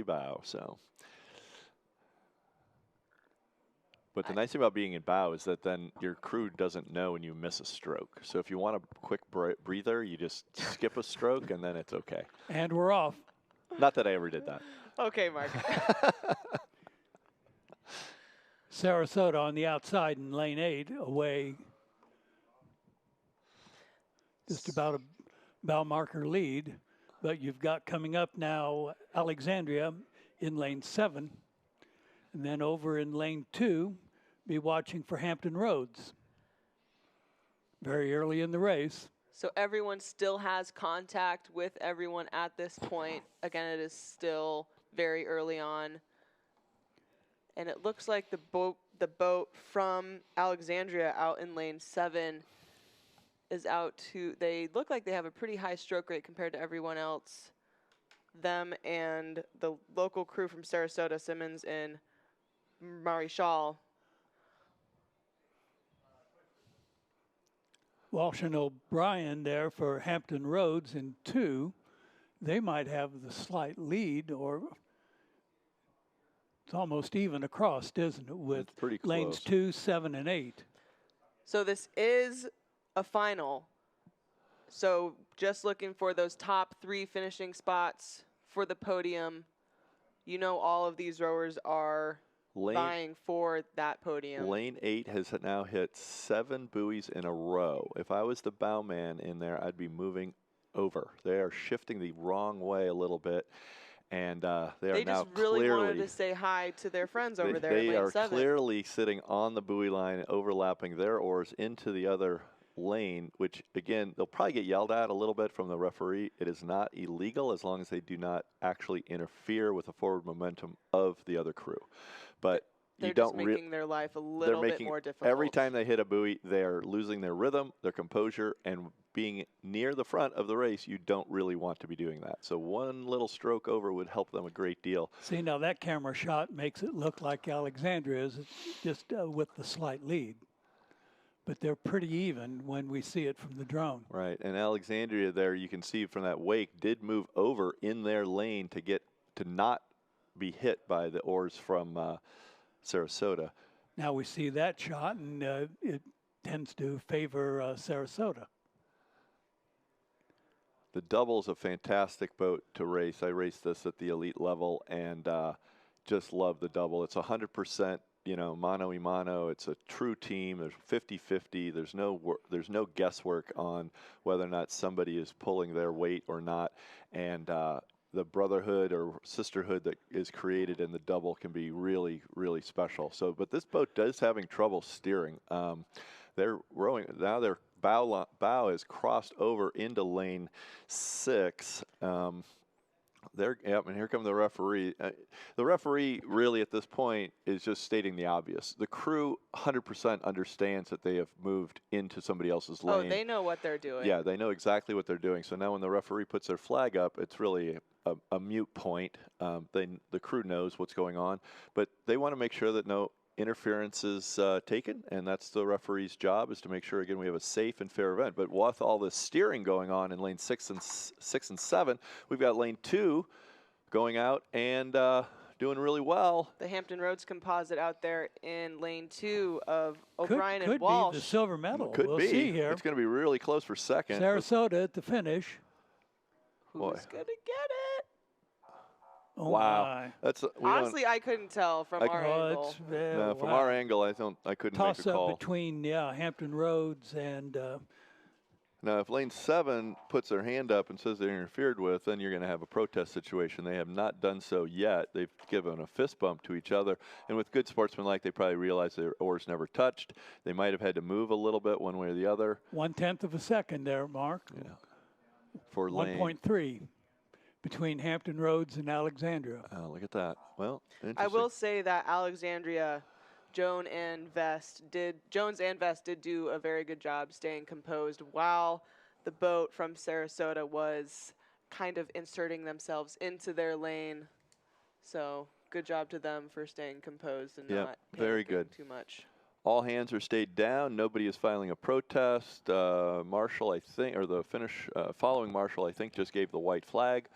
bow. So, but the nice thing about being in bow is that then your crew doesn't know when you miss a stroke. So if you want a quick breather, you just skip a stroke and then it's okay. And we're off. Not that I ever did that. Okay, Mark. Sarasota on the outside in lane 8, away just about a bow marker lead. But you've got coming up now Alexandria in lane 7. And then over in lane 2, be watching for Hampton Roads. Very early in the race. So everyone still has contact with everyone at this point. Again, it is still very early on. And it looks like the boat from Alexandria out in lane 7 is out to, they look like they have a pretty high stroke rate compared to everyone else. Them and the local crew from Sarasota, Simmons and Marichal. Walsh and O'Brien there for Hampton Roads in 2. They might have the slight lead, or it's almost even across, isn't it, with lanes 2, 7, and 8. So this is a final. So just looking for those top 3 finishing spots for the podium. You know all of these rowers are vying for that podium. Lane 8 has now hit 7 buoys in a row. If I was the bowman in there, I'd be moving over. They are shifting the wrong way a little bit, and they are now just really wanted to say hi to their friends over there. They in lane are 7. clearly sitting on the buoy line, overlapping their oars into the other lane, which again, they'll probably get yelled at a little bit from the referee. It is not illegal as long as they do not actually interfere with the forward momentum of the other crew. But they're you don't just making their life a little bit more difficult. Every time they hit a buoy, they are losing their rhythm, their composure, and being near the front of the race, you don't really want to be doing that. So one little stroke over would help them a great deal. See, now that camera shot makes it look like Alexandria is just with the slight lead. But they're pretty even when we see it from the drone. Right, and Alexandria there, you can see from that wake, did move over in their lane to get to not be hit by the oars from Sarasota. Now we see that shot, and it tends to favor Sarasota. The double is a fantastic boat to race. I raced this at the elite level and just love the double. It's 100%, you know, mano y mano. It's a true team. There's 50-50. There's no guesswork on whether or not somebody is pulling their weight or not. And the brotherhood or sisterhood that is created in the double can be really, really special. So, but this boat does having trouble steering. They're rowing now. Their bow is crossed over into lane 6. And here come the referee. The referee really at this point is just stating the obvious. The crew 100% understands that they have moved into somebody else's lane. Oh, they know what they're doing. Yeah, they know exactly what they're doing. So now when the referee puts their flag up, it's really a mute point. The crew knows what's going on, but they want to make sure that no interference is taken, and that's the referee's job, is to make sure, again, we have a safe and fair event. But with all this steering going on in lane 6 and 7, we've got lane 2 going out and doing really well. The Hampton Roads composite out there in lane 2 of O'Brien and could Walsh. Be the silver medal. Could we'll be. See here. It's going to be really close for second. Sarasota at the finish. Who's going to get it? Oh wow, my. that's honestly, I couldn't tell from our angle. No, from our angle, I couldn't Toss make a call. Up between Hampton Roads and. Now, if lane 7 puts their hand up and says they're interfered with, then you're going to have a protest situation. They have not done so yet. They've given a fist bump to each other, and with good sportsmanlike, they probably realize their oars never touched. They might have had to move a little bit one way or the other. 1/10 of a second there, Mark. Yeah. For lane 1.3. Between Hampton Roads and Alexandria. Oh, look at that. Well, I will say that Alexandria, Jones and Vest did do a very good job staying composed while the boat from Sarasota was kind of inserting themselves into their lane. So good job to them for staying composed and not very good. Too much. All hands are stayed down. Nobody is filing a protest. Marshall, I think, or the finish following Marshall, I think, just gave the white flag.